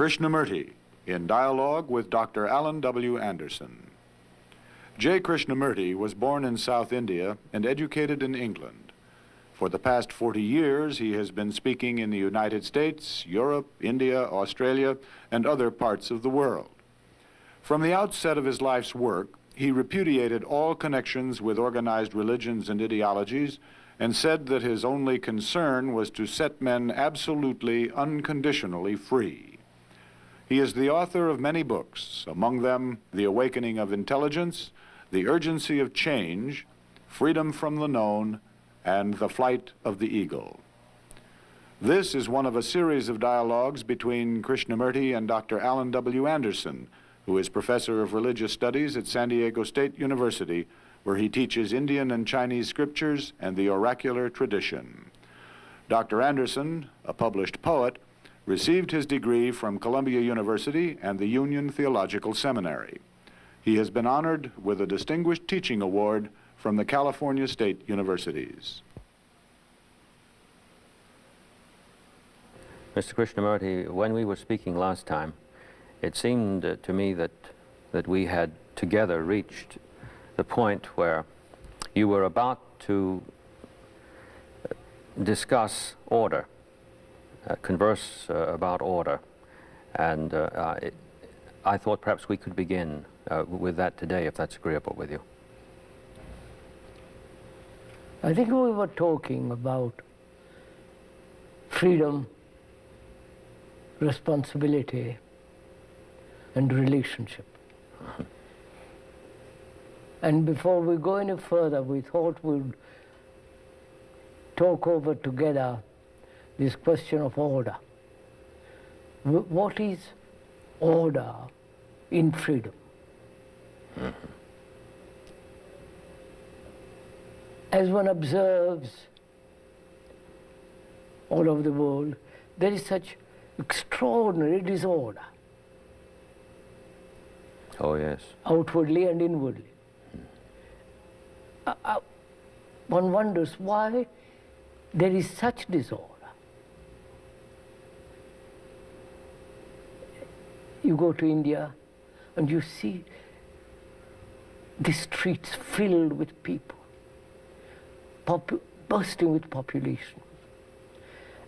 Krishnamurti, in dialogue with Dr. Alan W. Anderson. J. Krishnamurti was born in South India and educated in England. For the past 40 years, he has been speaking in the United States, Europe, India, Australia, and other parts of the world. From the outset of his life's work, he repudiated all connections with organized religions and ideologies and said that his only concern was to set men absolutely, unconditionally free. He is the author of many books, among them The Awakening of Intelligence, The Urgency of Change, Freedom from the Known, and The Flight of the Eagle. This is one of a series of dialogues between Krishnamurti and Dr. Alan W. Anderson, who is professor of religious studies at San Diego State University, where he teaches Indian and Chinese scriptures and the oracular tradition. Dr. Anderson, a published poet, received his degree from Columbia University and the Union Theological Seminary. He has been honored with a Distinguished Teaching Award from the California State Universities. Mr. Krishnamurti, when we were speaking last time, it seemed to me that we had together reached the point where you were about to discuss order, converse about order, and I thought perhaps we could begin with that today, if that's agreeable with you. I think we were talking about freedom, responsibility, and relationship. And before we go any further, we thought we'd talk over together this question of order. What is order in freedom? As one observes all over the world, there is such extraordinary disorder. Oh, yes. Outwardly and inwardly. One wonders why there is such disorder. You go to India and you see the streets filled with people, bursting with population.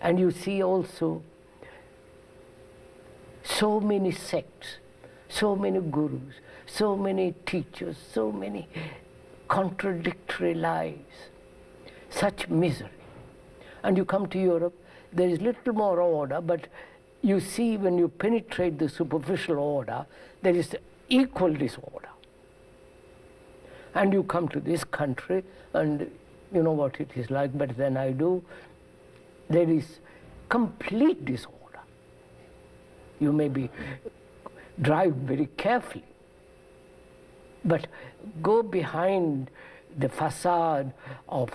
And you see also so many sects, so many gurus, so many teachers, so many contradictory lives, such misery. And you come to Europe, there is little more order, but you see when you penetrate the superficial order, there is equal disorder. And you come to this country, and you know what it is like better than I do, there is complete disorder. You maybe drive very carefully, but go behind the facade of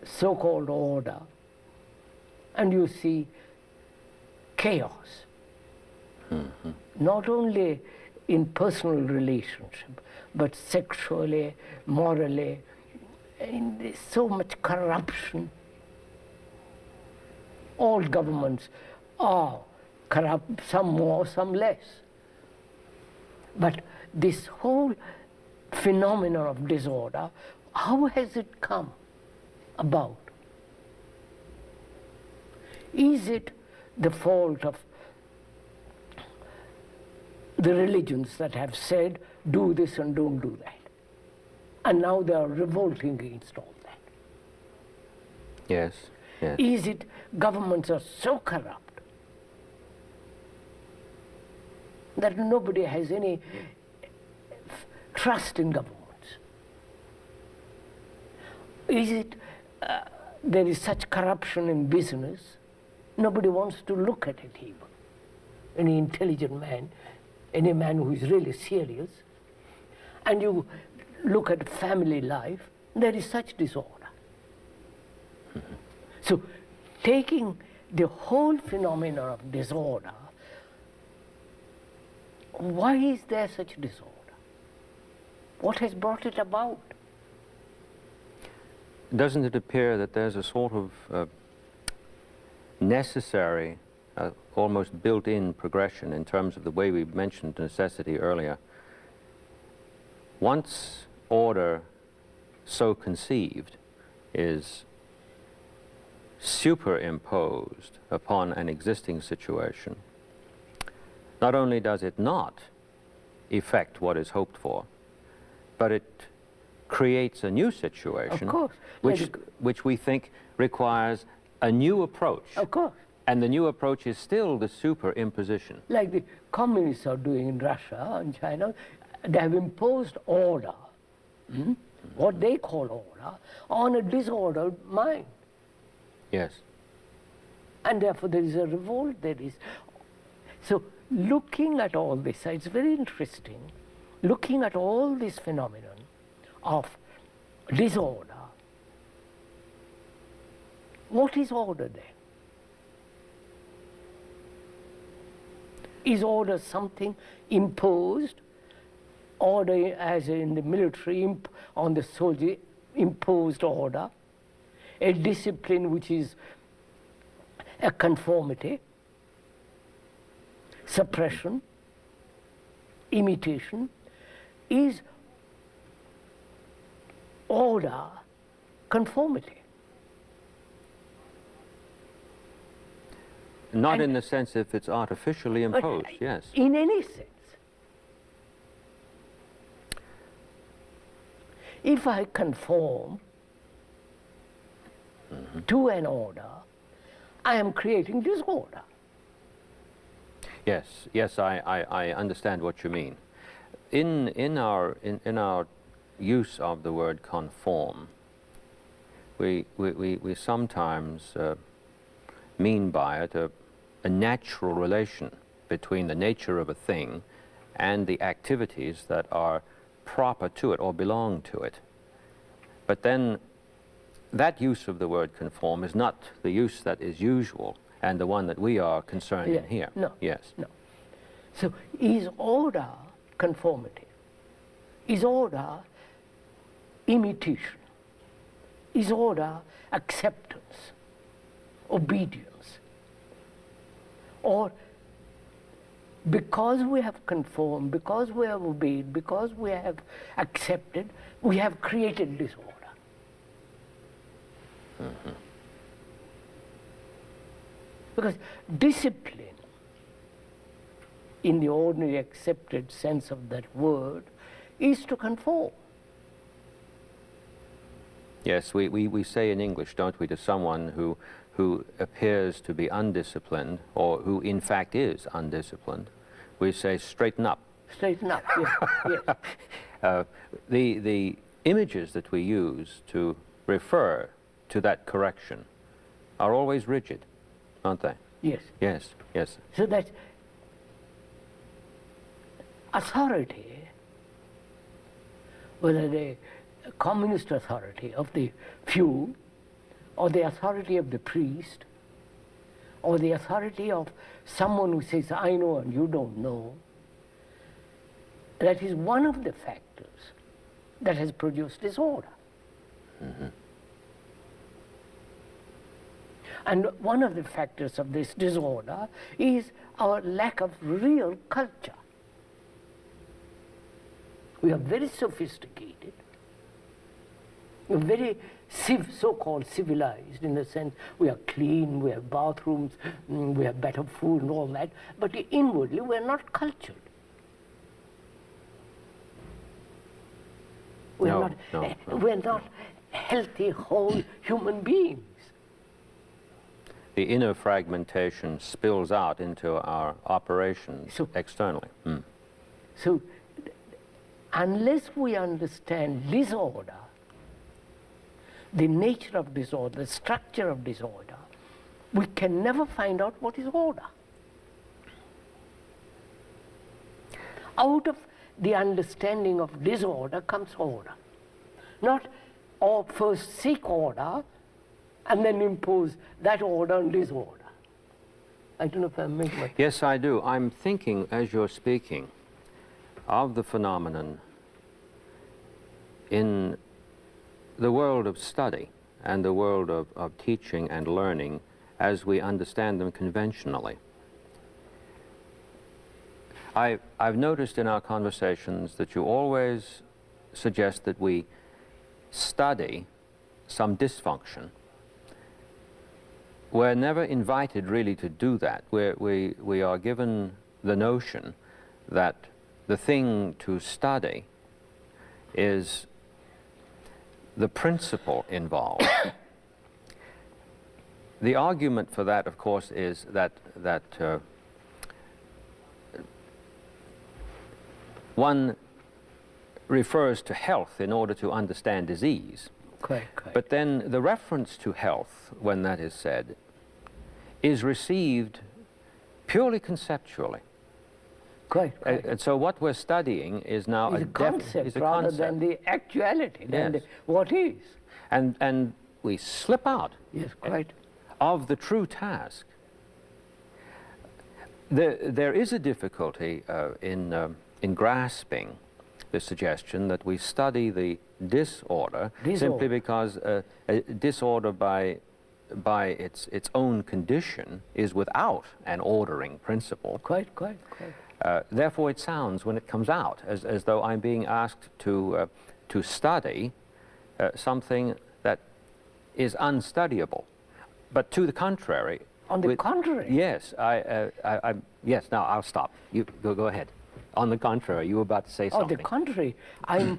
so-called order and you see chaos. Not only in personal relationship, but sexually, morally, and there's so much corruption. All governments are corrupt, some more, some less. But this whole phenomenon of disorder, how has it come about? Is it the fault of the religions that have said, do this and don't do that? And now they are revolting against all that. Yes, yes. Is it governments are so corrupt that nobody has any trust in governments? Is it there is such corruption in business, nobody wants to look at it even. Any intelligent man, any man who is really serious, and you look at family life, there is such disorder. So taking the whole phenomenon of disorder, why is there such disorder? What has brought it about? Doesn't it appear that there's a sort of necessary almost built-in progression in terms of the way we mentioned necessity earlier. Once order so conceived is superimposed upon an existing situation, not only does it not effect what is hoped for, but it creates a new situation, Of course. which we think requires a new approach. Of course. And the new approach is still the superimposition. Like the communists are doing in Russia and China, they have imposed order, what they call order, on a disordered mind. Yes. And therefore there is a revolt, there is. So looking at all this, it's very interesting, looking at all this phenomenon of disorder. What is order then? Is order something imposed? Order, as in the military, on the soldier, imposed order? A discipline which is a conformity, suppression, imitation? Is order conformity? Not in the sense if it's artificially imposed, yes. In any sense. If I conform to an order, I am creating disorder. Yes, yes, I understand what you mean. In our use of the word conform, we sometimes mean by it a natural relation between the nature of a thing and the activities that are proper to it or belong to it. But then that use of the word conform is not the use that is usual and the one that we are concerned in here. No. Yes. No. So is order conformity? Is order imitation? Is order acceptance, obedience? Or because we have conformed, because we have obeyed, because we have accepted, we have created disorder? Because discipline, in the ordinary accepted sense of that word, is to conform. Yes, we say in English, don't we, to someone who appears to be undisciplined, or who in fact is undisciplined, we say straighten up. Straighten up, yes, yes. The images that we use to refer to that correction are always rigid, aren't they? Yes. Yes, yes. So that authority, whether the communist authority of the few, or the authority of the priest, or the authority of someone who says, I know and you don't know, that is one of the factors that has produced disorder. And one of the factors of this disorder is our lack of real culture. We are very sophisticated, very so-called civilized, in the sense we are clean, we have bathrooms, we have better food and all that, but inwardly we are not cultured. We are not healthy, whole human beings. The inner fragmentation spills out into our operations externally. So, unless we understand disorder, the nature of disorder, the structure of disorder, we can never find out what is order. Out of the understanding of disorder comes order. Not first seek order and then impose that order on disorder. I don't know if I'm making my... Yes, I do. I'm thinking, as you're speaking, of the phenomenon in the world of study and the world of teaching and learning as we understand them conventionally. I've noticed in our conversations that you always suggest that we study some dysfunction. We're never invited really to do that. We are given the notion that the thing to study is the principle involved. The argument for that, of course, is that one refers to health in order to understand disease. Correct. But then the reference to health, when that is said, is received purely conceptually. Correct. And so what we're studying is now It's a concept rather than the actuality, than Yes. what is. And we slip out Yes, quite. of the true task. There is a difficulty in grasping the suggestion that we study the disorder simply because a disorder by its own condition is without an ordering principle. Quite. Therefore, it sounds, when it comes out, as though I'm being asked to study something that is unstudyable. But to the contrary. On the contrary. Yes, yes. Now I'll stop. You go ahead. On the contrary, you were about to say On something. the contrary, there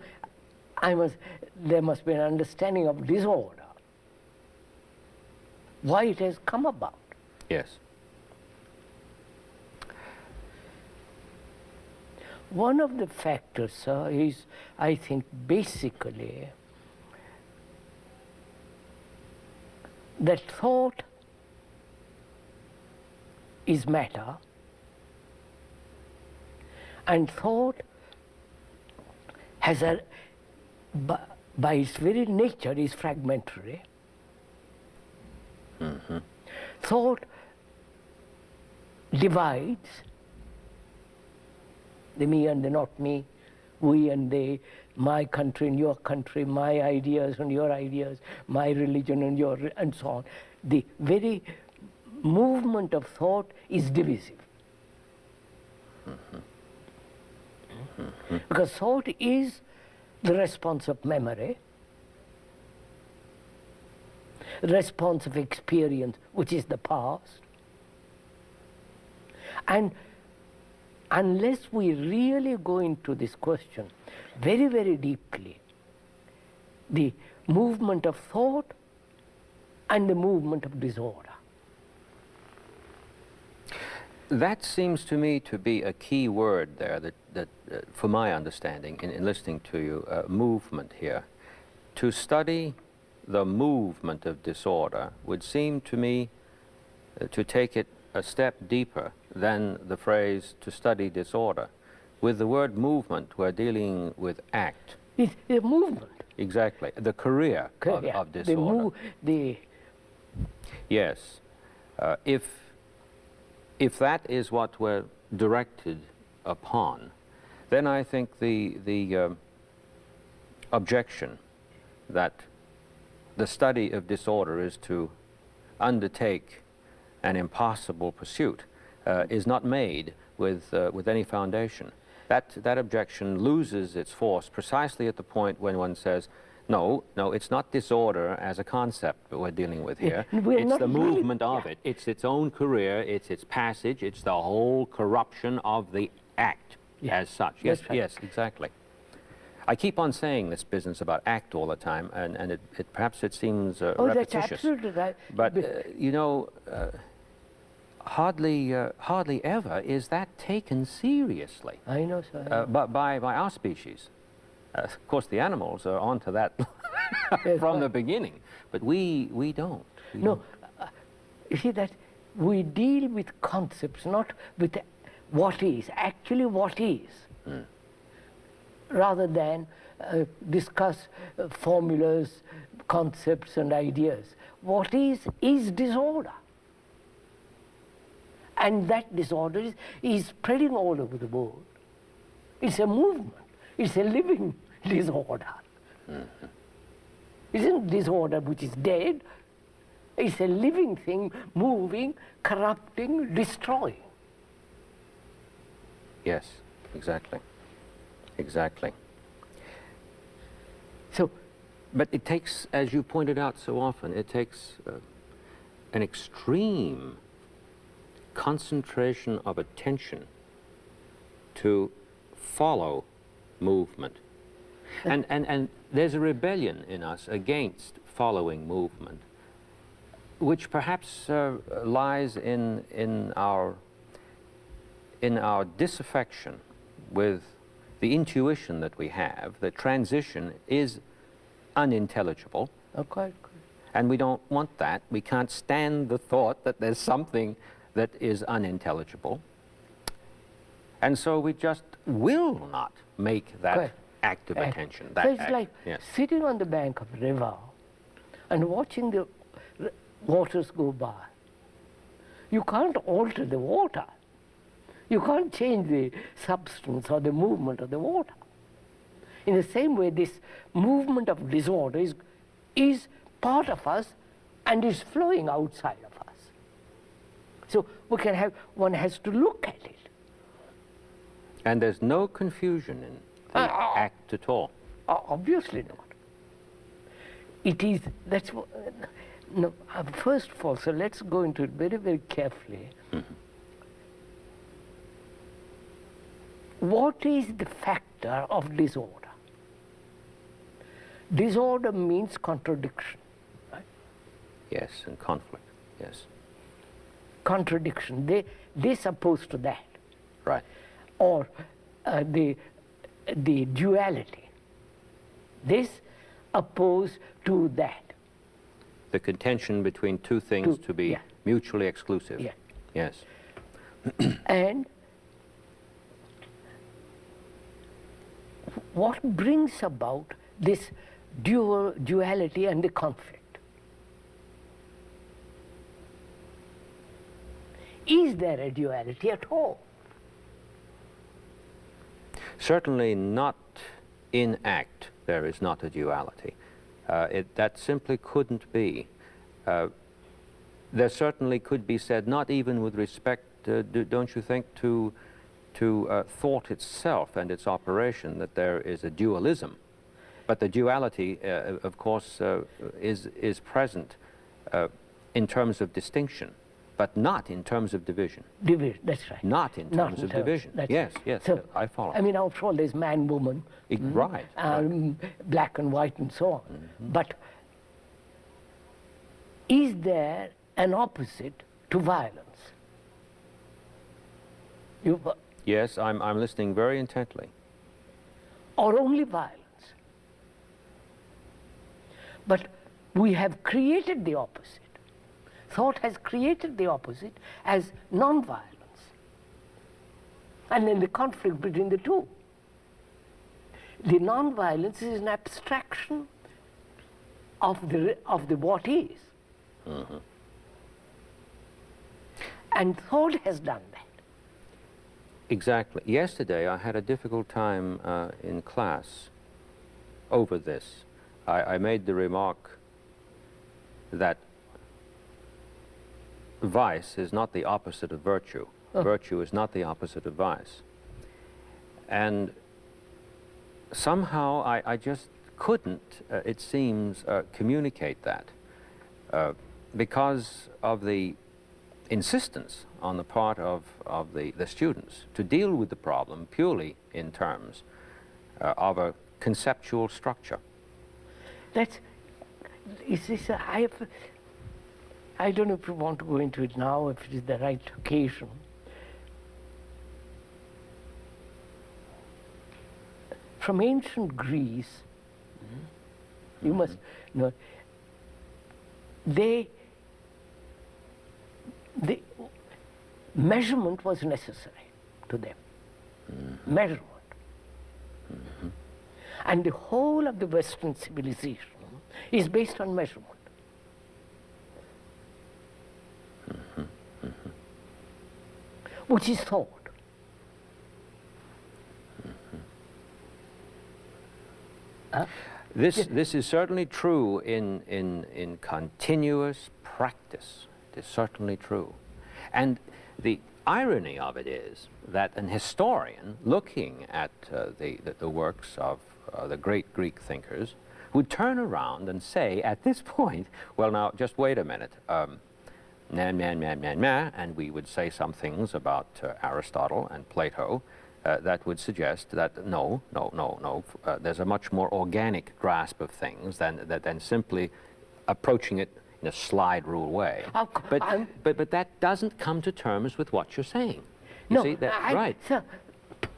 must be an understanding of disorder. Why it has come about. Yes. One of the factors, sir, is, I think, basically that thought is matter, and thought has by its very nature is fragmentary. Mm-hmm. Thought divides the me and the not me, we and they, my country and your country, my ideas and your ideas, my religion and your, and so on. The very movement of thought is divisive. Mm-hmm. Mm-hmm. Because thought is the response of memory, response of experience, which is the past. And unless we really go into this question very, very deeply, the movement of thought and the movement of disorder. That seems to me to be a key word there, that for my understanding, in listening to you, movement here. To study the movement of disorder would seem to me to take it a step deeper than the phrase to study disorder. With the word movement, we're dealing with act. It's a movement. Exactly. The career of disorder. Yes. If that is what we're directed upon, then I think the objection that the study of disorder is to undertake an impossible pursuit is not made with any foundation. That objection loses its force precisely at the point when one says, no, it's not disorder as a concept that we're dealing with here. It's the movement of it. It's its own career, it's its passage, it's the whole corruption of the act as such. Yes, right. Yes, exactly. I keep on saying this business about act all the time, and perhaps it seems repetitious. That's absolutely right. But, you know, hardly ever is that taken seriously. I know, sir. But by our species. Of course, the animals are onto that from the beginning, but we don't. You see that we deal with concepts, not with what is, actually what is, rather than discuss formulas, concepts and ideas. What is disorder. And that disorder is spreading all over the world. It's a movement. It's a living disorder. Mm-hmm. Isn't disorder which is dead? It's a living thing, moving, corrupting, destroying. Yes, exactly. Exactly. So, But it takes, as you pointed out so often, it takes an extreme concentration of attention to follow movement. And there's a rebellion in us against following movement, which perhaps lies in our disaffection with the intuition that we have that transition is unintelligible, quite. and we don't want that. We can't stand the thought that there's something that is unintelligible, and so we just will not make that Correct. active attention. So That it's like yes. sitting on the bank of a river and watching the waters go by. You can't alter the water. You can't change the substance or the movement of the water. In the same way, this movement of disorder is part of us and is flowing outside of us. So one has to look at it. And there's no confusion in the act at all. Obviously not. It is, that's what, no, first of all, so let's go into it very, very carefully. Mm-hmm. What is the factor of disorder? Disorder means contradiction, right? Yes, and conflict. Yes, Contradiction, this opposed to that, right. or the duality, this opposed to that. The contention between two things to be yeah. mutually exclusive. Yeah. Yes. And what brings about this duality and the conflict? Is there a duality at all? Certainly not in act. There is not a duality. That simply couldn't be. There certainly could be said, not even with respect, don't you think, to thought itself and its operation, that there is a dualism. But the duality, of course, is present in terms of distinction, but not in terms of division. Division, that's right. Not in terms of division. Yes, right. yes, So, I follow. I mean, after all, there's man, woman, Right. black and white and so on. But is there an opposite to violence? Yes, I'm listening very intently. Or only violence? But we have created the opposite. Thought has created the opposite as non-violence. And then the conflict between the two. The non-violence is an abstraction of the what is. Mm-hmm. And thought has done that. Exactly. Yesterday I had a difficult time in class over this. I made the remark that vice is not the opposite of virtue. Virtue is not the opposite of vice. And somehow I just couldn't, it seems, communicate that because of the insistence on the part of the students to deal with the problem purely in terms of a conceptual structure. I don't know if you want to go into it now, if it is the right occasion. From ancient Greece, you must know, the measurement was necessary to them. Measurement. And the whole of the Western civilization is based on measurement. Which is thought. This is certainly true in continuous practice. It is certainly true. And the irony of it is that an historian looking at the works of the great Greek thinkers would turn around and say at this point, well now, just wait a minute, and we would say some things about Aristotle and Plato that would suggest that no, there's a much more organic grasp of things than simply approaching it in a slide rule way. But that doesn't come to terms with what you're saying. You see that, right? Sir,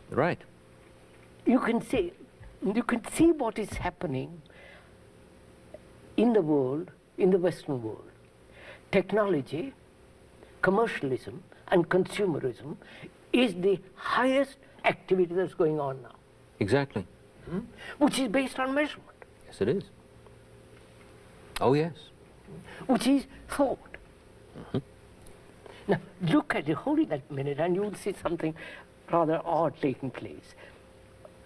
right. you can see what is happening in the world, in the Western world. Technology, commercialism, and consumerism is the highest activity that's going on now. Exactly. Which is based on measurement. Yes, it is. Oh, yes. Which is thought. Now, look at it, hold it that minute, and you'll see something rather odd taking place.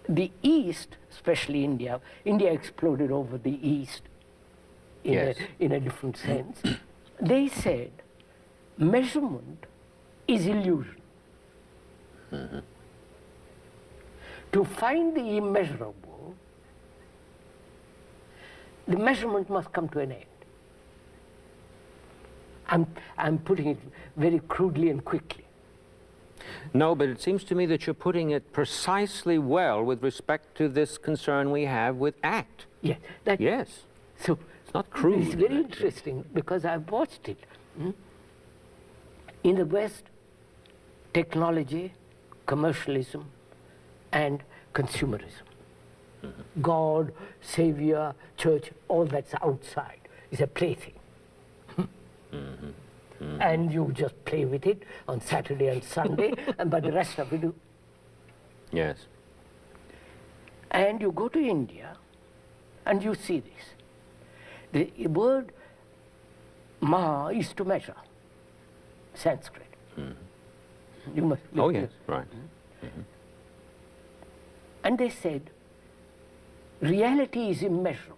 The East, especially India exploded over the East in a different sense. They said measurement is illusion. To find the immeasurable, the measurement must come to an end. I'm putting it very crudely and quickly. No, but it seems to me that you're putting it precisely well with respect to this concern we have with ACT. Yes. Yes. So it's not crude. It's very interesting because I've watched it. In the West, technology, commercialism, and consumerism. God, Savior, church, all that's outside is a plaything. And you just play with it on Saturday and Sunday, but the rest of it you... Yes. And you go to India, and you see this. The word ma is to measure, Sanskrit. You must. Oh, yes, right. And they said, reality is immeasurable.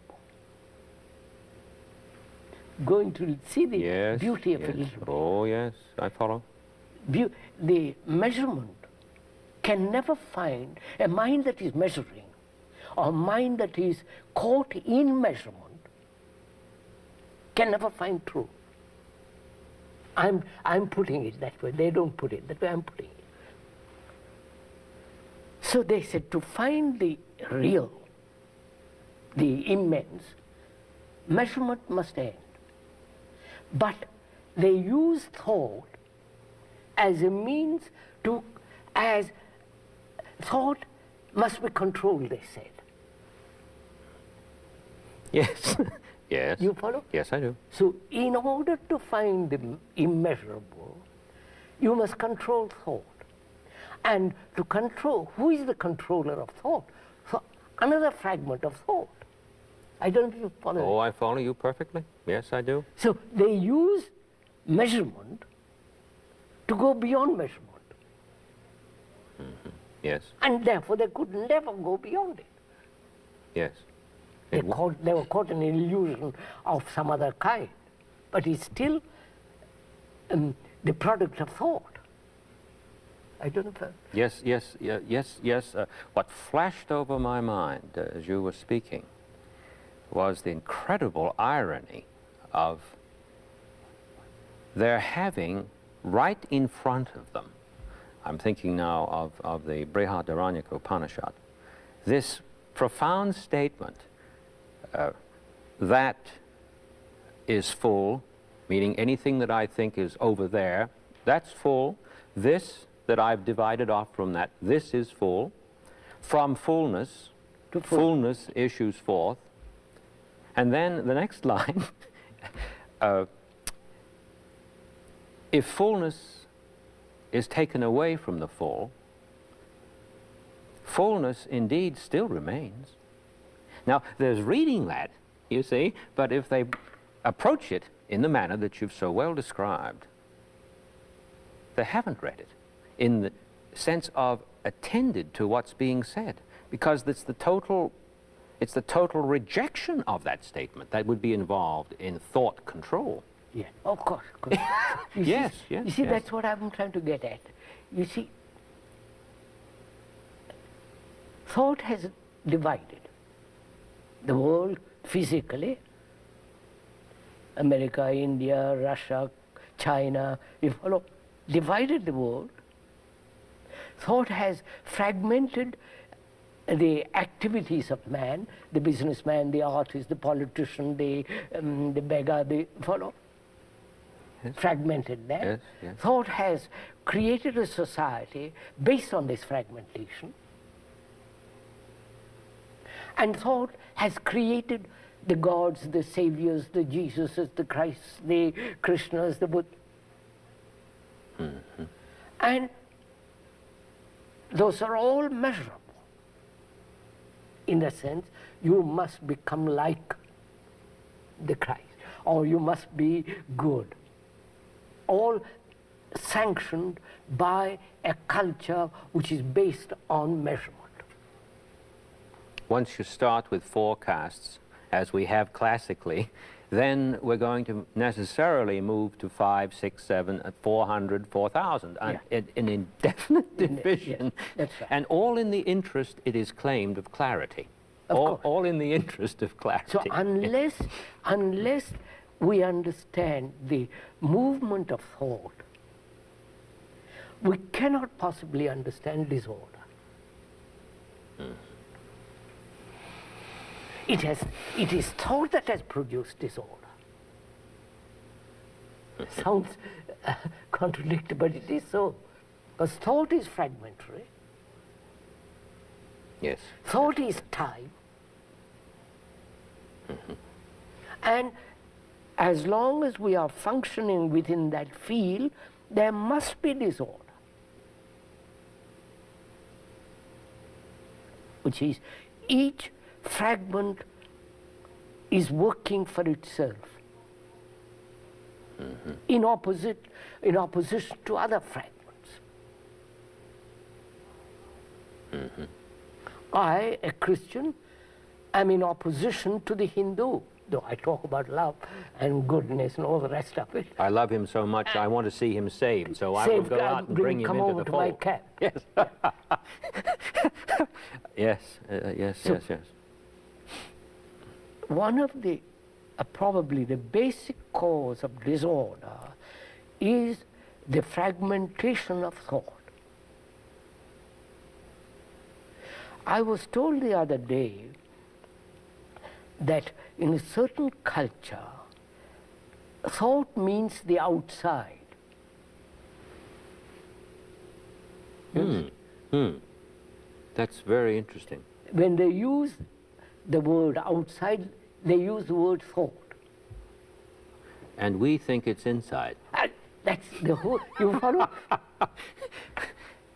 Going to see the beauty of it. Oh, yes, I follow. The measurement can never find a mind that is measuring or mind that is caught in measurement can never find truth. I'm putting it that way. They don't put it that way. I'm putting it. So they said to find the real, the immense, measurement must end. But they use thought as a means to, as thought must be controlled, they said. Yes. Yes. You follow? Yes, I do. So in order to find the immeasurable, you must control thought. And to control, who is the controller of thought? So another fragment of thought. I don't know if you follow. Oh, I follow you perfectly. Yes, I do. So they use measurement to go beyond measurement. Yes. And therefore they could never go beyond it. Yes. They were caught in an illusion of some other kind. But it's still the product of thought. I don't know if Yes. What flashed over my mind as you were speaking was the incredible irony of their having right in front of them, I'm thinking now of the Brihadaranyaka Upanishad, this profound statement that is full, meaning anything that I think is over there, that's full. This that I've divided off from that, this is full. From fullness, to fullness issues forth. And then the next line, if fullness is taken away from the full, fullness indeed still remains. Now, there's reading that, you see, but if they approach it in the manner that you've so well described, they haven't read it in the sense of attended to what's being said, because it's the total rejection of that statement that would be involved in thought control. Yeah, of course. Of course. You Yes, see, yes, You see, yes. that's what I'm trying to get at. You see, thought has divided the world physically. America, India, Russia, China, you follow, divided the world. Thought has fragmented the activities of man, the businessman, the artist, the politician, the beggar, follow? Yes. Fragmented that. Yes, yes. Thought has created a society based on this fragmentation. And thought has created the gods, the saviors, the Jesuses, the Christs, the Krishnas, the Buddha. Mm-hmm. And those are all measurable. In the sense, you must become like the Christ, or you must be good. All sanctioned by a culture which is based on measurement. Once you start with forecasts, as we have classically, then we're going to necessarily move to 5, 6, 7, 400, 4,000, Yeah. an indefinite division, yes, that's right. and all in the interest, it is claimed, of clarity. Of course. All in the interest of clarity. So unless we understand the movement of thought, we cannot possibly understand disorder. It is thought that has produced disorder. Sounds contradictory, but it is so. Because thought is fragmentary, Yes. thought is time. And as long as we are functioning within that field, there must be disorder. Which is, each fragment is working for itself in opposition to other fragments. I, a Christian, am in opposition to the Hindu, though I talk about love and goodness and all the rest of it. I love him so much, I want to see him saved, so I will Saved, go out and bring him come into over the to fold. my camp. Yes. Yes, yes, So- yes, yes. One of the, probably the basic cause of disorder is the fragmentation of thought. I was told the other day that in a certain culture, thought means the outside. That's very interesting. When they use the word outside, they use the word thought. And we think it's inside. And that's the whole, you follow?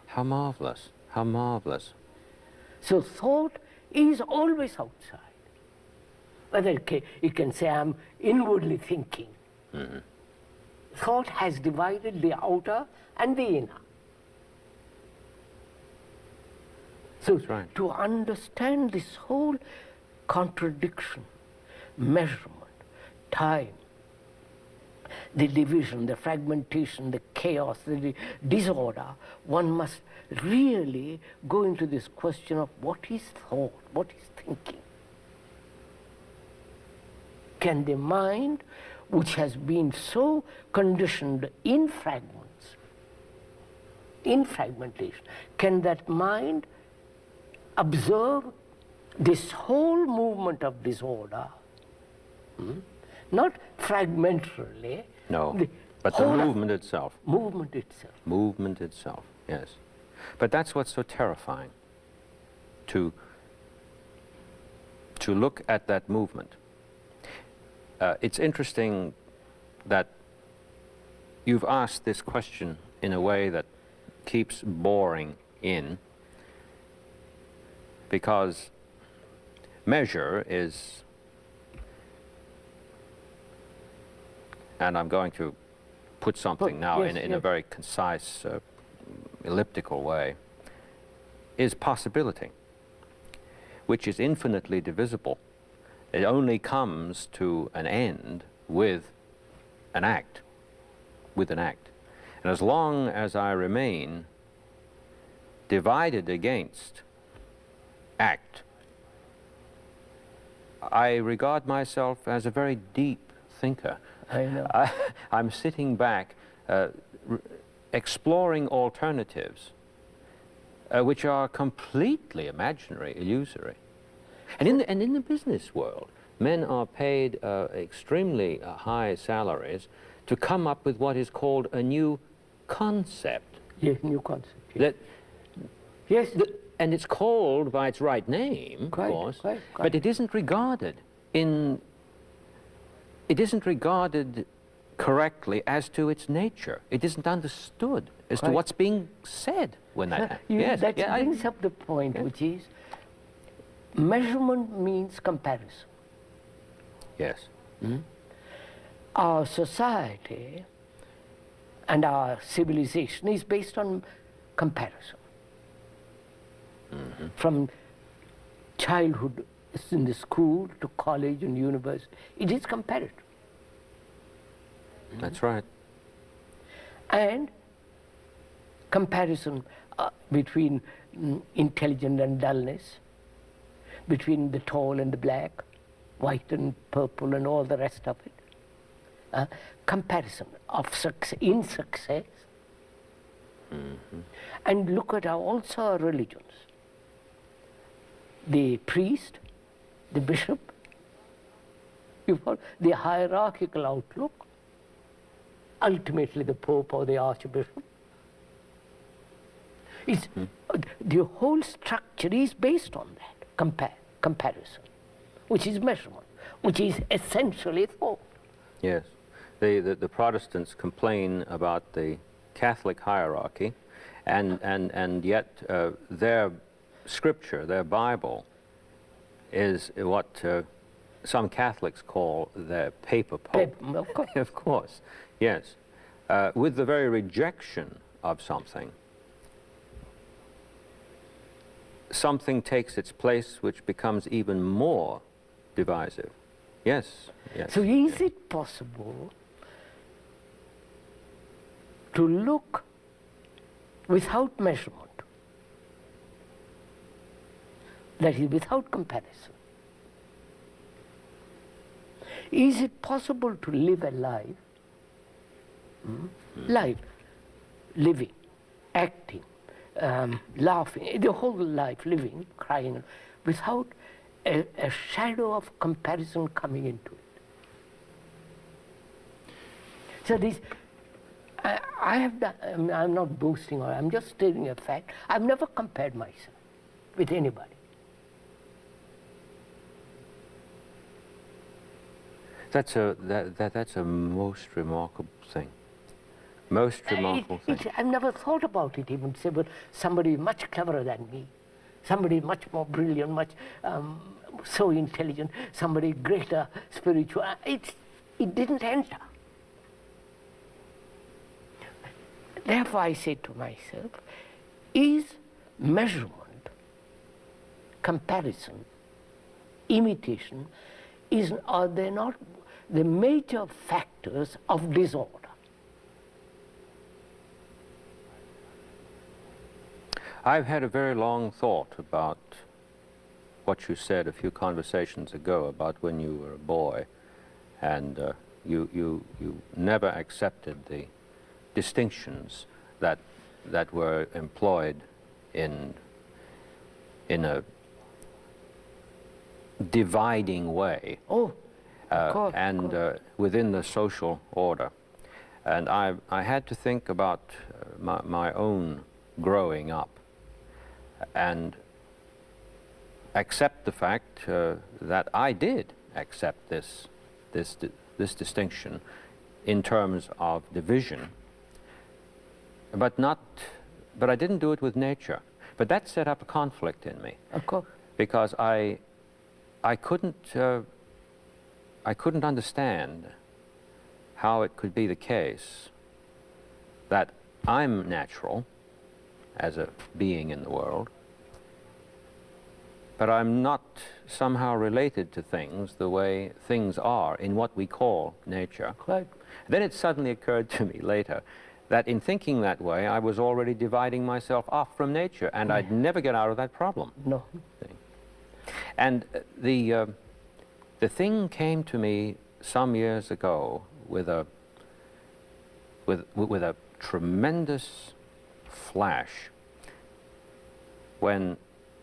How marvelous, how marvelous. So thought is always outside. Whether it can say I'm inwardly thinking. Thought has divided the outer and the inner. So That's right. to understand this whole contradiction, measurement, time, the division, the fragmentation, the chaos, the disorder, one must really go into this question of what is thought, what is thinking. Can the mind, which has been so conditioned in fragments, in fragmentation, can that mind observe this whole movement of disorder, not fragmentarily, No, the but the whole of movement itself. movement itself. Movement itself, yes. But that's what's so terrifying, to look at that movement. It's interesting that you've asked this question in a way that keeps boring in, because measure is, and I'm going to put something now yes, in yes. a very concise, elliptical way, is possibility, which is infinitely divisible. It only comes to an end with an act with an act. And as long as I remain divided against act, I regard myself as a very deep thinker. I know. I'm sitting back, exploring alternatives, which are completely imaginary, illusory. And in the business world, men are paid extremely high salaries to come up with what is called a new concept. Yes, new concept. Yes. That, Yes. and it's called by its right name, Quite, of course, quite. but it isn't regarded correctly as to its nature. It isn't understood as to Quite. what's being said when that happens. Yes, That yeah, brings up the point, which is measurement means comparison. yes. Our society and our civilization is based on comparison. From childhood in the school to college and university, it is comparative. That's right. And comparison between intelligence and dullness, between the tall and the black, white and purple and all the rest of it. Comparison of success, in success. And look at also our religions. The priest, the bishop, the hierarchical outlook, ultimately the pope or the archbishop. It's, the whole structure is based on that, comparison, which is measurement, which is essentially thought. Yes. The Protestants complain about the Catholic hierarchy, and yet their scripture, their Bible, is what some Catholics call the paper pope. Of course. Of course, yes. With the very rejection of something, something takes its place which becomes even more divisive. Yes, yes. So is it possible to look without measurement, that is, without comparison? Is it possible to live a life, living, acting, laughing, the whole life, living, crying, without a shadow of comparison coming into it? So this, I have done, I'm not boasting, or I'm just stating a fact. I've never compared myself with anybody. That's a most remarkable thing. Most remarkable thing. I've never thought about it even, say, but somebody much cleverer than me, somebody much more brilliant, much so intelligent, somebody greater spiritual. It didn't enter. Therefore, I say to myself, is measurement, comparison, imitation, are they not the major factors of disorder? I've had a very long thought about what you said a few conversations ago about when you were a boy, and you never accepted the distinctions that were employed in a dividing way. Oh, of course, and within the social order. And I had to think about my own growing up and accept the fact that I did accept this distinction in terms of division, but I didn't do it with nature. But that set up a conflict in me. of course. Because I couldn't understand how it could be the case that I'm natural as a being in the world, but I'm not somehow related to things the way things are in what we call nature. Right. Then it suddenly occurred to me later that in thinking that way, I was already dividing myself off from nature, and I'd never get out of that problem. No. And the thing came to me some years ago with a tremendous flash when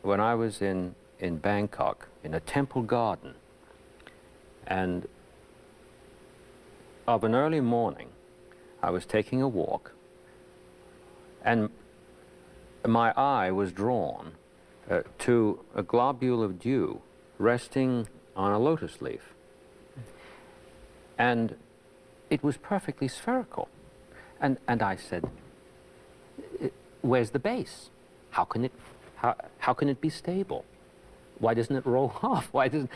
I was in Bangkok in a temple garden, and of an early morning I was taking a walk, and my eye was drawn to a globule of dew resting on a lotus leaf. And it was perfectly spherical. And I said, where's the base? How can it be stable? Why doesn't it roll off? By the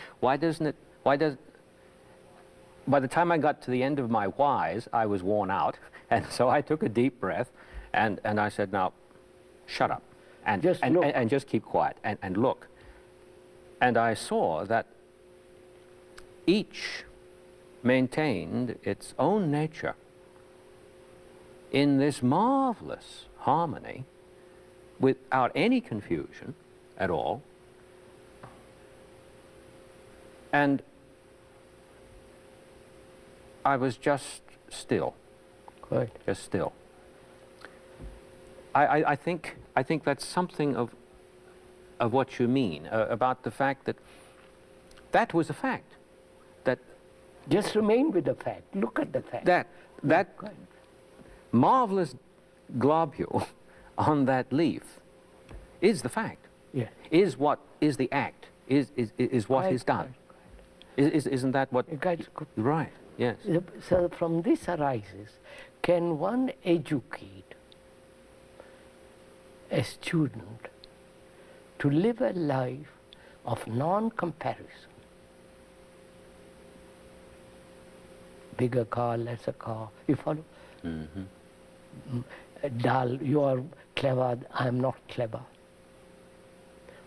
time I got to the end of my whys, I was worn out. And so I took a deep breath and I said, now, shut up. And just keep quiet and look. And I saw that each maintained its own nature in this marvelous harmony without any confusion at all. And I was just still. Right. Just still. I think that's something of what you mean about the fact that was a fact. That Just remain with the fact. Look at the fact. that marvelous globule on that leaf is the fact. Yes. Is what is the act. Is what is done. Isn't that what? Right. Yes. So from this arises, can one educate a student to live a life of non-comparison? Bigger car, lesser car, you follow? Mm-hmm. Dull, you are clever, I am not clever.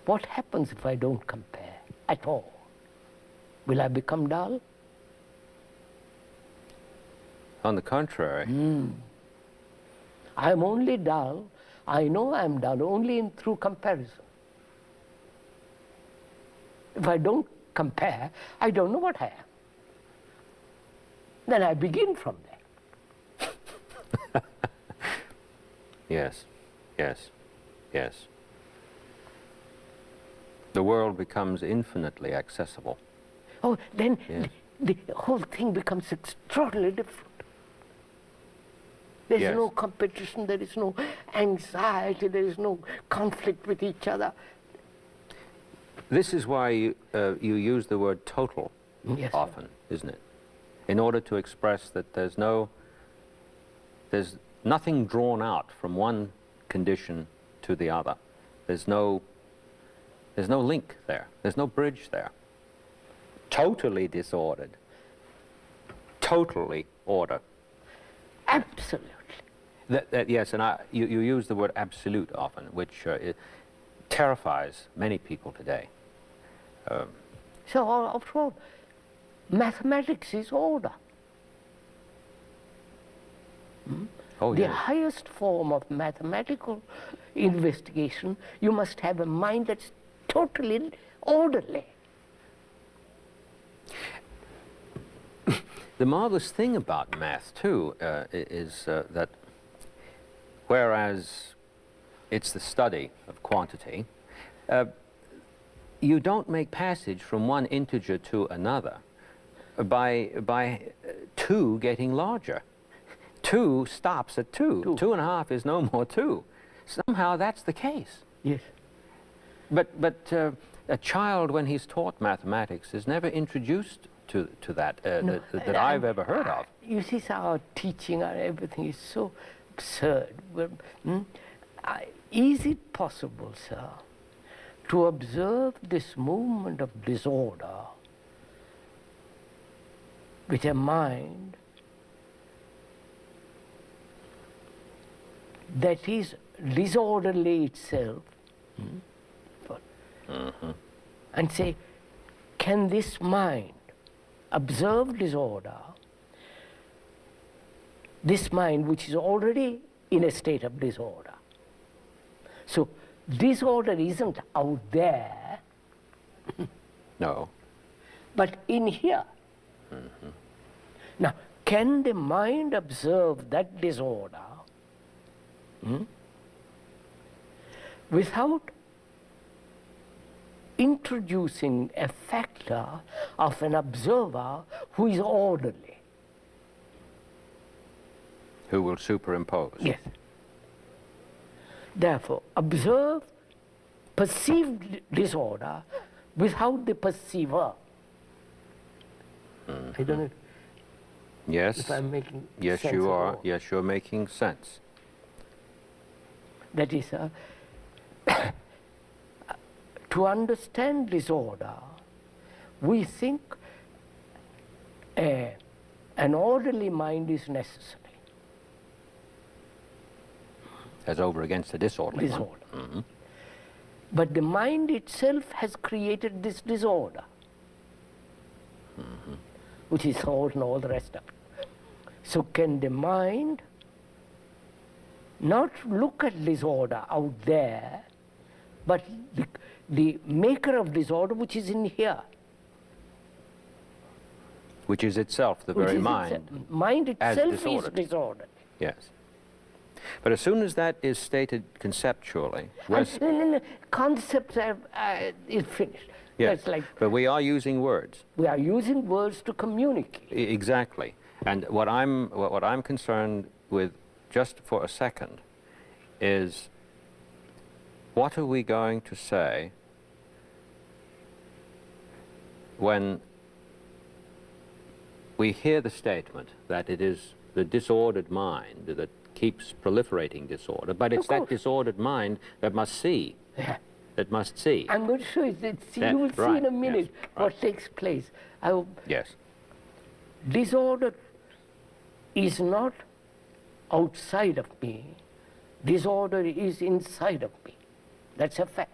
What happens if I don't compare at all? Will I become dull? On the contrary. I am only dull, I know I am dull only through comparison. If I don't compare, I don't know what I am. Then I begin from there. Yes. Yes. Yes. The world becomes infinitely accessible. Oh, then Yes. the whole thing becomes extraordinarily different. There is Yes. no competition, there is no anxiety, there is no conflict with each other. This is why you use the word total Yes, sir. often, isn't it? In order to express that there's nothing drawn out from one condition to the other. There's no link there. There's no bridge there. Totally disordered. Totally order. Absolutely. Yes, and you use the word absolute often, which it terrifies many people today. So after all, mathematics is order. Oh, The yes. highest form of mathematical investigation, you must have a mind that's totally orderly. The marvelous thing about math, too, is that whereas it's the study of quantity, you don't make passage from one integer to another by 2 getting larger. 2 stops at 2. 2.5 is no more 2. Somehow that's the case. Yes. But a child, when he's taught mathematics, is never introduced to that that I've ever heard of. You see, sir, our teaching, our everything is so absurd. Is it possible, sir, to observe this movement of disorder with a mind that is disorderly itself? and say, can this mind observe disorder, this mind which is already in a state of disorder? So disorder isn't out there, No. but in here. Now, can the mind observe that disorder without introducing a factor of an observer who is orderly? Who will superimpose? Yes. Therefore, observe perceived disorder without the perceiver. I don't know Yes. if I'm making Yes, sense you at are. all. Yes, you're making sense. That is, to understand disorder, we think an orderly mind is necessary. As over against the disorderly one. Disorder. But the mind itself has created this disorder, which is thought and all the rest of it. So can the mind not look at disorder out there, but the maker of disorder which is in here? Which is itself the Which very is mind. Mind as itself is disordered. disordered. Yes. But as soon as that is stated conceptually, And concepts is finished. yes, That's like but we are using words. we are using words to communicate. Exactly. And what I'm concerned with just for a second is, what are we going to say when we hear the statement that it is the disordered mind that keeps proliferating disorder, but it's Of that course. disordered mind that must see, that must see. I'm going to show you that. Yeah, You will see right, in a minute yes, what right. takes place. Yes. Disorder is not outside of me. Disorder is inside of me. That's a fact.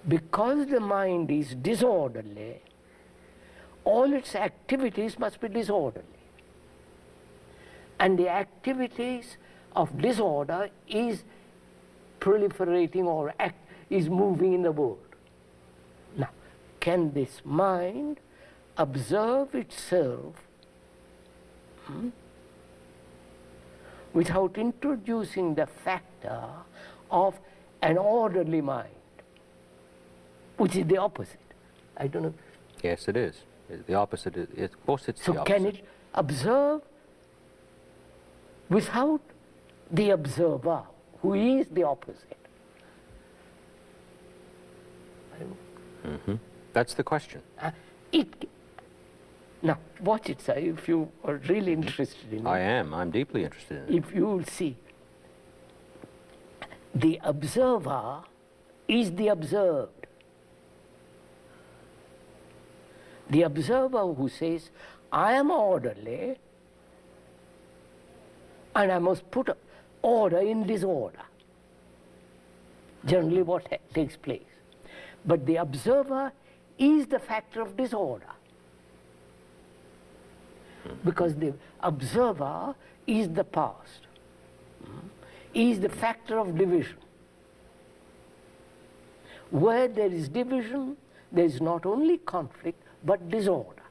Because the mind is disorderly, all its activities must be disorderly. And the activities of disorder is proliferating or is moving in the world. Now, can this mind observe itself without introducing the factor of an orderly mind, which is the opposite? I don't know. Yes, it is. The opposite is, of course, it's the So opposite. can it observe without the observer, who is the opposite? That's the question. Now, watch it, sir, if you are really interested in I it. am. I'm deeply interested in it. If you will see, the observer is the observed. The observer who says, I am orderly and I must put order in disorder. Generally what takes place. But the observer is the factor of disorder. Because the observer is the past, is the factor of division. Where there is division, there is not only conflict, but disorder.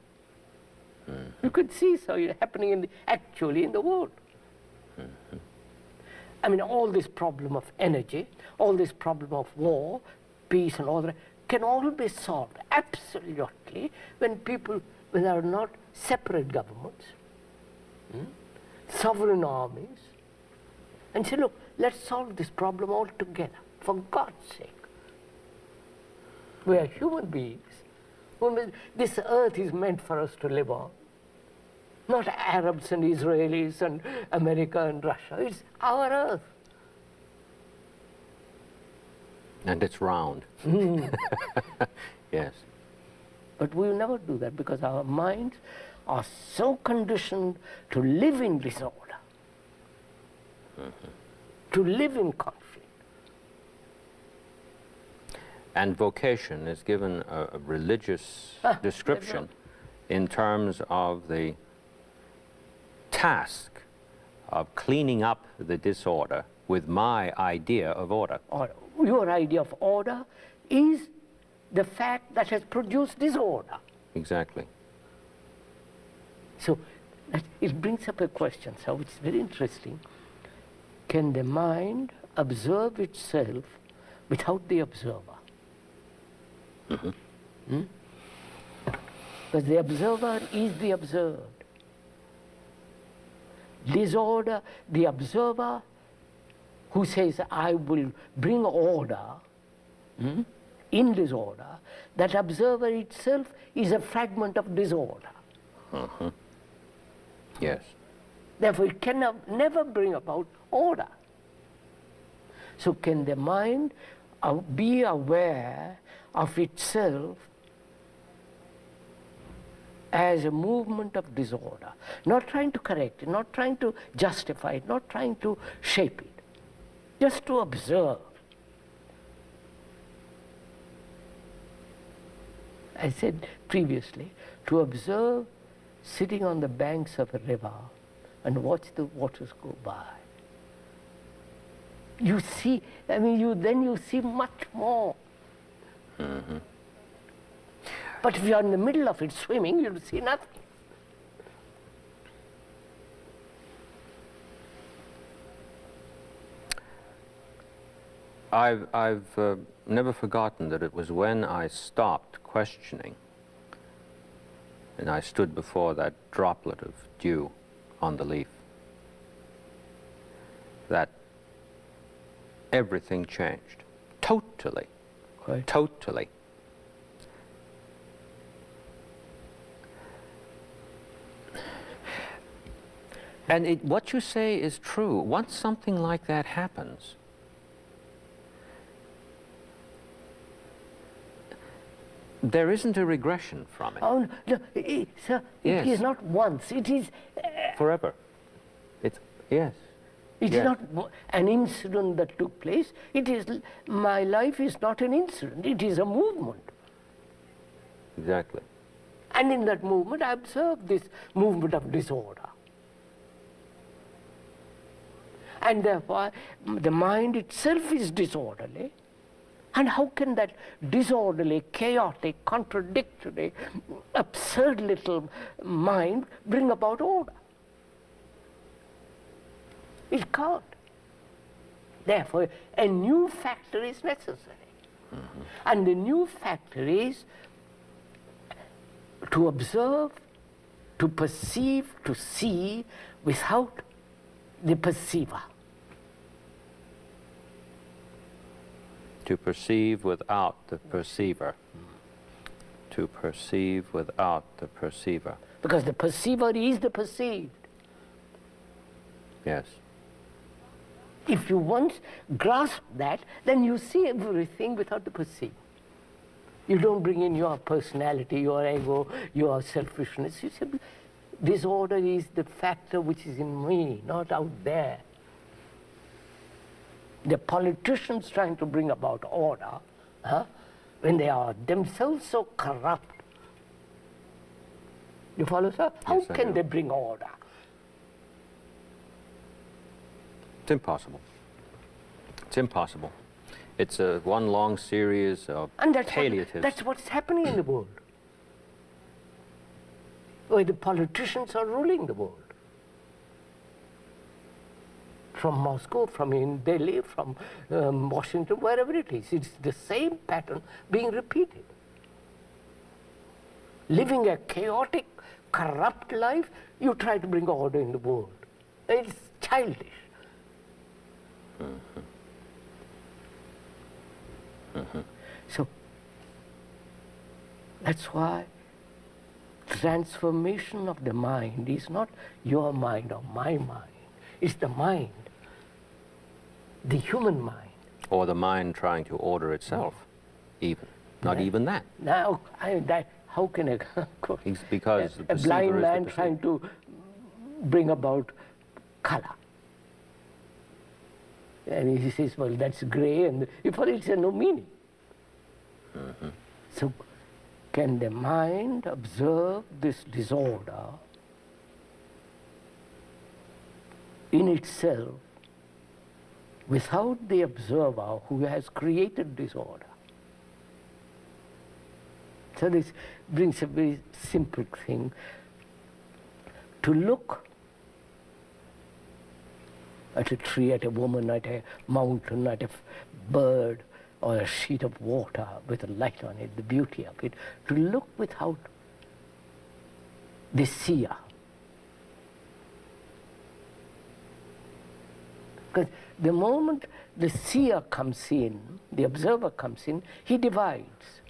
You could see so happening actually in the world. I mean, all this problem of energy, all this problem of war, peace and all that, can all be solved absolutely when there are not separate governments, sovereign armies, and say, look, let's solve this problem all together, for God's sake. We are human beings. This earth is meant for us to live on. Not Arabs and Israelis and America and Russia. It's our earth. And it's round. Yes. But we will never do that because our minds are so conditioned to live in disorder, to live in conflict. And vocation is given a religious description in terms of the task of cleaning up the disorder with my idea of order. Or your idea of order is the fact that has produced disorder. Exactly. So it brings up a question, so which is very interesting. Can the mind observe itself without the observer? Because the observer is the observed. Disorder, the observer who says, I will bring order in disorder, that observer itself is a fragment of disorder. Yes. Therefore, it can never bring about order. So can the mind be aware of itself as a movement of disorder, not trying to correct it, not trying to justify it, not trying to shape it, just to observe. I said previously, to observe sitting on the banks of a river and watch the waters go by. You see, I mean, then you see much more. But if you are in the middle of it swimming, you'll see nothing. I've never forgotten that it was when I stopped questioning and I stood before that droplet of dew on the leaf that everything changed. Totally. Right. Totally. And what you say is true. Once something like that happens, there isn't a regression from it. Oh, no, sir, Yes. it is not once, it is... Forever. It's, yes. It Yeah. is not an incident that took place. It is, my life is not an incident, it is a movement. Exactly. And in that movement, I observe this movement of disorder. And therefore, the mind itself is disorderly. And how can that disorderly, chaotic, contradictory, absurd little mind bring about order? It can't. Therefore, a new factor is necessary. And the new factor is to observe, to perceive, to see without the perceiver. To perceive without the perceiver. To perceive without the perceiver. Because the perceiver is the perceived. Yes. If you once grasp that, then you see everything without the perceived. You don't bring in your personality, your ego, your selfishness. You say, disorder is the factor which is in me, not out there. The politicians trying to bring about order, when they are themselves so corrupt. You follow, sir? How Yes, I can do. they bring order? It's impossible. It's impossible. It's a one long series of And palliatives. that's what's happening in the world. Where the politicians are ruling the world. From Moscow, from in Delhi, from Washington, wherever it is. It's the same pattern being repeated. Living a chaotic, corrupt life, you try to bring order in the world. It's childish. So, that's why transformation of the mind is not your mind or my mind. It's the mind, the human mind. Or the mind trying to order itself, even. Not Yeah. even that. Now, how can Because the a perceiver blind is the man perceiver. trying to bring about color? And he says, well, that's gray, and if it's no meaning. So can the mind observe this disorder in itself without the observer who has created disorder? So this brings a very simple thing. To look at a tree, at a woman, at a mountain, at a bird, or a sheet of water with a light on it, the beauty of it, to look without the seer. Because the moment the seer comes in, the observer comes in, he divides.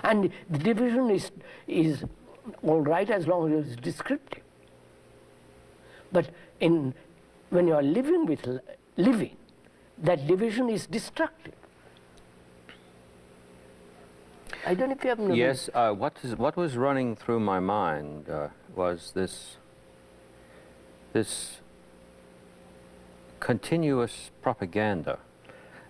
And the division is all right as long as it's descriptive. But when you are living with living, that division is destructive. I don't know if you have noticed. Yes, what was running through my mind was this continuous propaganda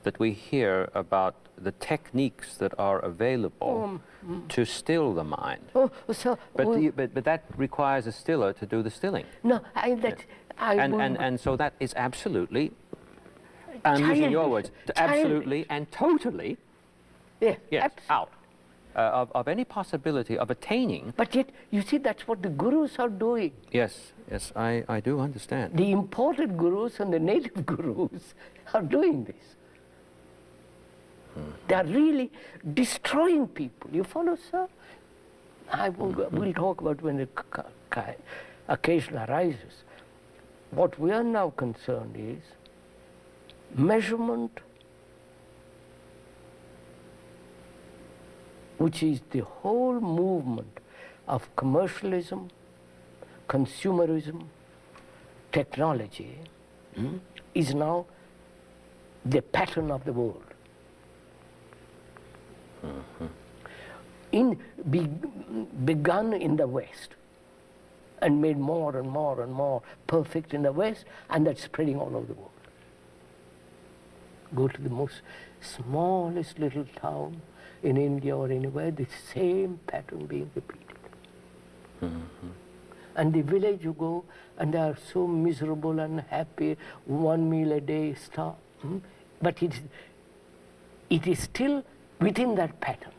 that we hear about the techniques that are available to still the mind. But that requires a stiller to do the stilling. No, And so that is absolutely, I'm using your words, absolutely and totally, yes, out of any possibility of attaining. But yet, you see, that's what the gurus are doing. Yes, I do understand. The imported gurus and the native gurus are doing this. They are really destroying people. You follow, sir? We'll talk about when the occasion arises. What we are now concerned is measurement, which is the whole movement of commercialism, consumerism, technology, is now the pattern of the world. Begun in the West and made more and more and more perfect in the West, and that's spreading all over the world. Go to the most smallest little town in India or anywhere, the same pattern being repeated. And the village you go, and they are so miserable and happy, one meal a day, but it is still within that pattern.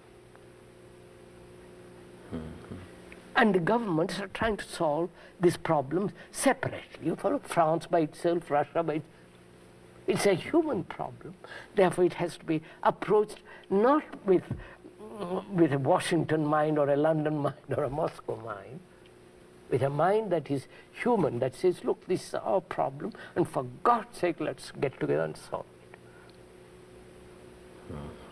And the governments are trying to solve these problems separately. You follow? France by itself, Russia by itself. It's a human problem. Therefore, it has to be approached not with a Washington mind or a London mind or a Moscow mind, with a mind that is human, that says, look, this is our problem, and for God's sake, let's get together and solve it.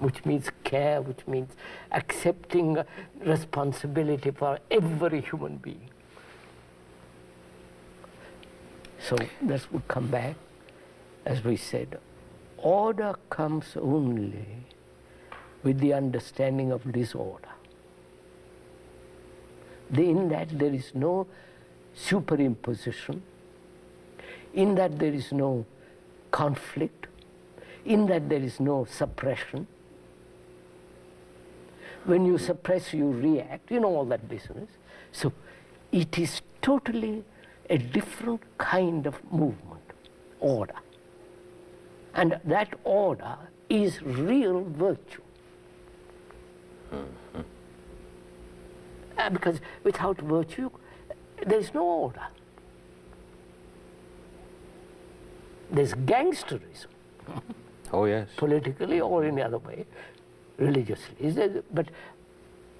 Which means care, which means accepting responsibility for every human being. So let's come back. As we said, order comes only with the understanding of disorder. In that there is no superimposition, in that there is no conflict, in that there is no suppression. When you suppress, you react, you know all that business. So it is totally a different kind of movement, order. And that order is real virtue. Because without virtue, there is no order. There's gangsterism. Oh, yes. Politically or in any other way, religiously. But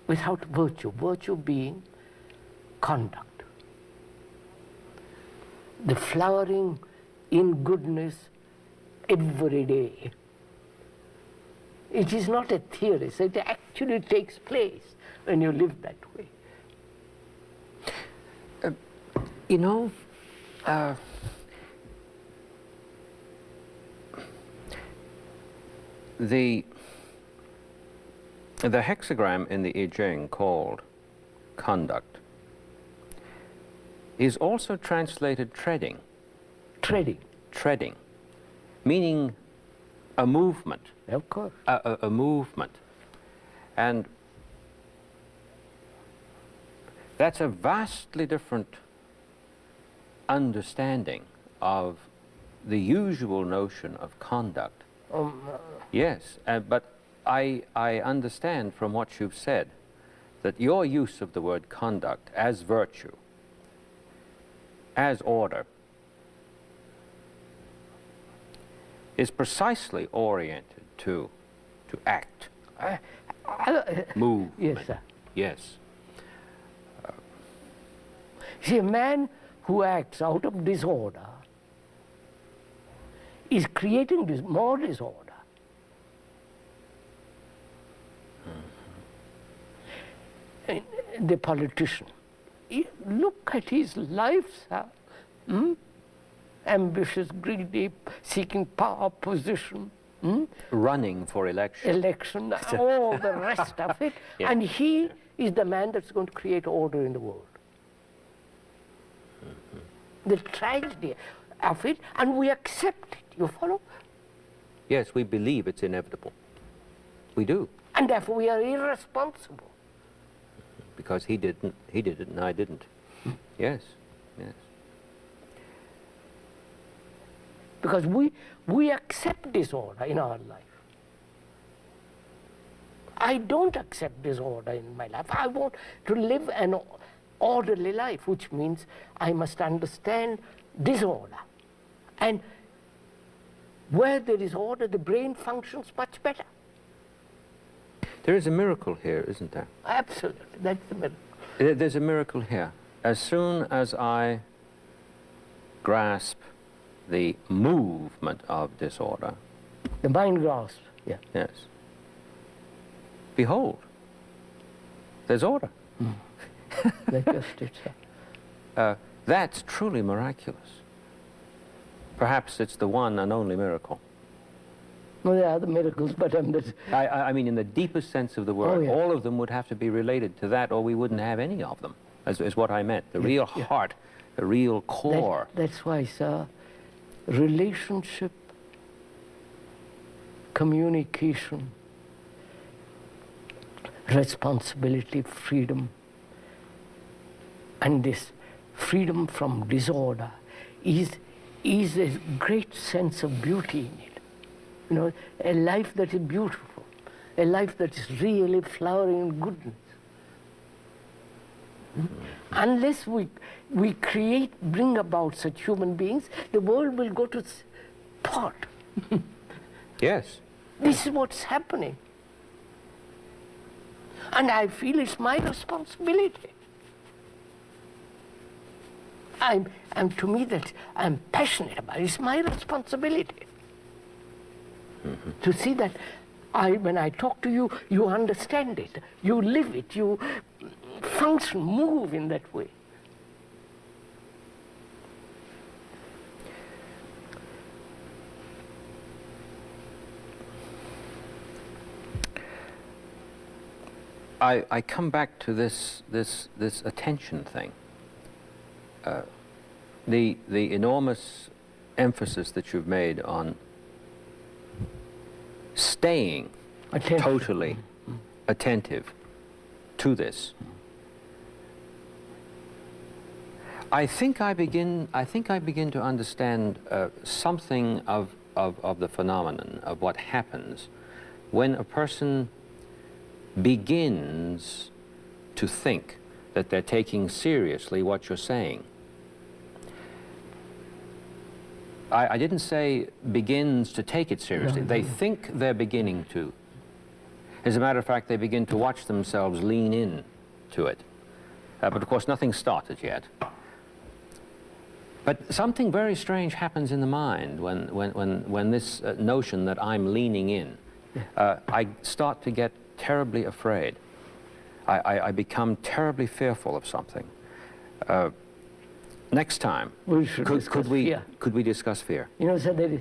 without virtue, virtue being conduct. The flowering in goodness every day. It is not a theory, so it actually takes place when you live that way. You know, the hexagram in the I Ching called conduct is also translated treading. Treading. Treading. meaning a movement, Of course. a movement. And that's a vastly different understanding of the usual notion of conduct. Yes, but I understand from what you've said that your use of the word conduct as virtue, as order, is precisely oriented to act, move. Yes, sir. Yes. See, a man who acts out of disorder is creating more disorder. And the politician, look at his life, sir. Ambitious, greedy, seeking power, position, Running for election. election, all the rest of it. Yeah. And he is the man that's going to create order in the world. The tragedy of it, and we accept it, you follow? Yes, we believe it's inevitable. We do, And therefore we are irresponsible. because he did it and I didn't. Yes, yes. Because we accept disorder in our life. I don't accept disorder in my life. I want to live an orderly life, which means I must understand disorder. And where there is order, the brain functions much better. There is a miracle here, isn't there? Absolutely, that's the miracle. There's a miracle here. As soon as I grasp the movement of disorder, The mind grasps, yeah. yes, behold, there's order. That's just it, sir. That's truly miraculous. Perhaps it's the one and only miracle. No, there are other miracles, but I mean, in the deepest sense of the word, yeah. all of them would have to be related to that, or we wouldn't have any of them, is what I meant. The real heart, the real core. that's why, sir, relationship, communication, responsibility, freedom, and this freedom from disorder is a great sense of beauty in it. You know, a life that is beautiful, a life that is really flowering in goodness. Unless we bring about such human beings, the world will go to pot. Yes. This is what's happening. And I feel it's my responsibility. And to me that I'm passionate about it. It's my responsibility. To see that when I talk to you, you understand it, you live it, you function, move in that way. I come back to this attention thing. The enormous emphasis that you've made on staying Attention. totally attentive to this. I think I begin to understand something of the phenomenon of what happens when a person begins to think that they're taking seriously what you're saying. I didn't say begins to take it seriously. They think they're beginning to. As a matter of fact, they begin to watch themselves lean in to it. But of course, nothing's started yet. But something very strange happens in the mind when this notion that I'm leaning in. I start to get terribly afraid. I become terribly fearful of something. Next time, We should discuss fear. could we discuss fear? You know, sir, there is